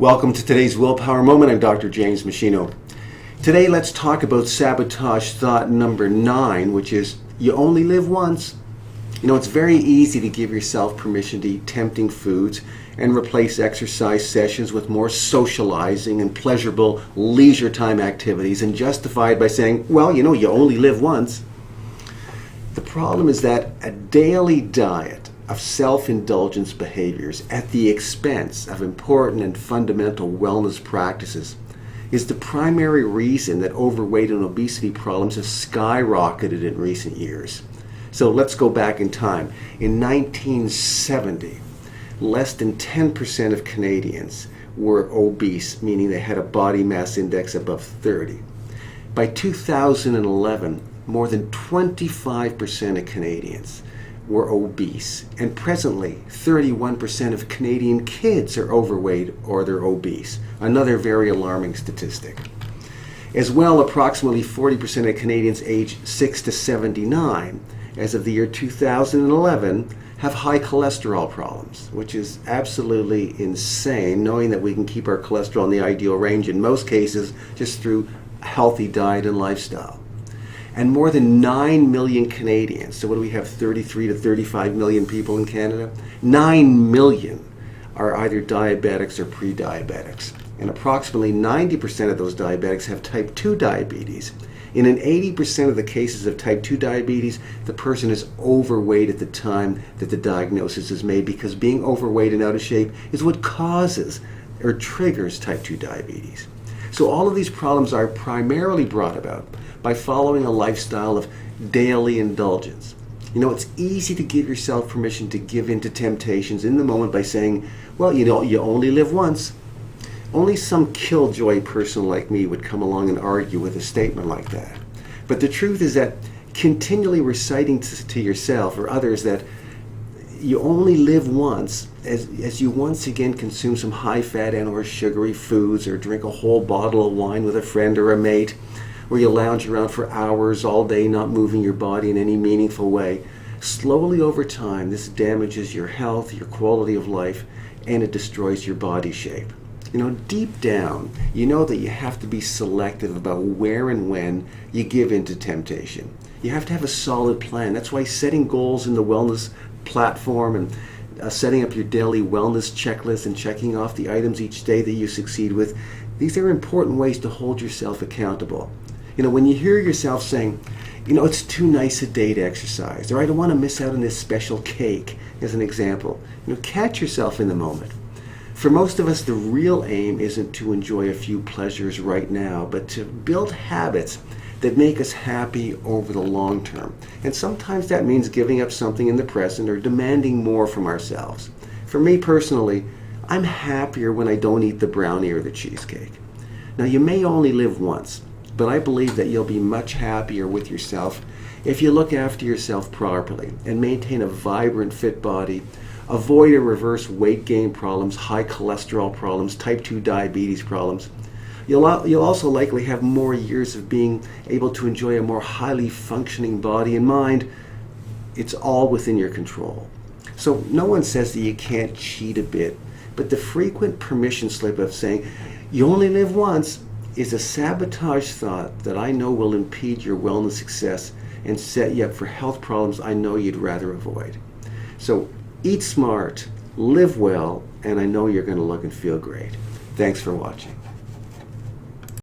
Welcome to today's Willpower Moment. I'm Dr. James Meschino. Today let's talk about sabotage thought number 9, which is you only live once. You know, it's very easy to give yourself permission to eat tempting foods and replace exercise sessions with more socializing and pleasurable leisure time activities and justify it by saying, well, you know, you only live once. The problem is that a daily diet of self-indulgence behaviors at the expense of important and fundamental wellness practices is the primary reason that overweight and obesity problems have skyrocketed in recent years. So let's go back in time. In 1970, less than 10% of Canadians were obese, meaning they had a body mass index above 30. By 2011, more than 25% of Canadians were obese, and presently 31% of Canadian kids are overweight or they're obese, another very alarming statistic. As well, approximately 40% of Canadians aged 6 to 79 as of the year 2011 have high cholesterol problems, which is absolutely insane, knowing that we can keep our cholesterol in the ideal range in most cases just through a healthy diet and lifestyle. And more than 9 million Canadians, so what do we have, 33 to 35 million people in Canada? 9 million are either diabetics or pre-diabetics. And approximately 90% of those diabetics have type 2 diabetes. In 80% of the cases of type 2 diabetes, the person is overweight at the time that the diagnosis is made, because being overweight and out of shape is what causes or triggers type 2 diabetes. So all of these problems are primarily brought about by following a lifestyle of daily indulgence. You know, it's easy to give yourself permission to give in to temptations in the moment by saying, well, you know, you only live once. Only some killjoy person like me would come along and argue with a statement like that. But the truth is that continually reciting to yourself or others that you only live once, as you once again consume some high-fat and or sugary foods, or drink a whole bottle of wine with a friend or a mate, or you lounge around for hours all day not moving your body in any meaningful way, slowly over time this damages your health, your quality of life, and it destroys your body shape. You know, deep down, you know that you have to be selective about where and when you give in to temptation. You have to have a solid plan. That's why setting goals in the wellness platform and setting up your daily wellness checklist and checking off the items each day that you succeed with, these are important ways to hold yourself accountable. You know, when you hear yourself saying, you know, it's too nice a day to exercise, or I don't want to miss out on this special cake, as an example, you know, catch yourself in the moment. For most of us, the real aim isn't to enjoy a few pleasures right now, but to build habits that make us happy over the long term. And sometimes that means giving up something in the present or demanding more from ourselves. For me personally, I'm happier when I don't eat the brownie or the cheesecake. Now, you may only live once, but I believe that you'll be much happier with yourself if you look after yourself properly and maintain a vibrant, fit body, avoid or reverse weight gain problems, high cholesterol problems, type 2 diabetes problems. You'll also likely have more years of being able to enjoy a more highly functioning body and mind. It's all within your control. So no one says that you can't cheat a bit, but the frequent permission slip of saying, you only live once, is a sabotage thought that I know will impede your wellness success and set you up for health problems I know you'd rather avoid. So eat smart, live well, and I know you're going to look and feel great. Thanks for watching.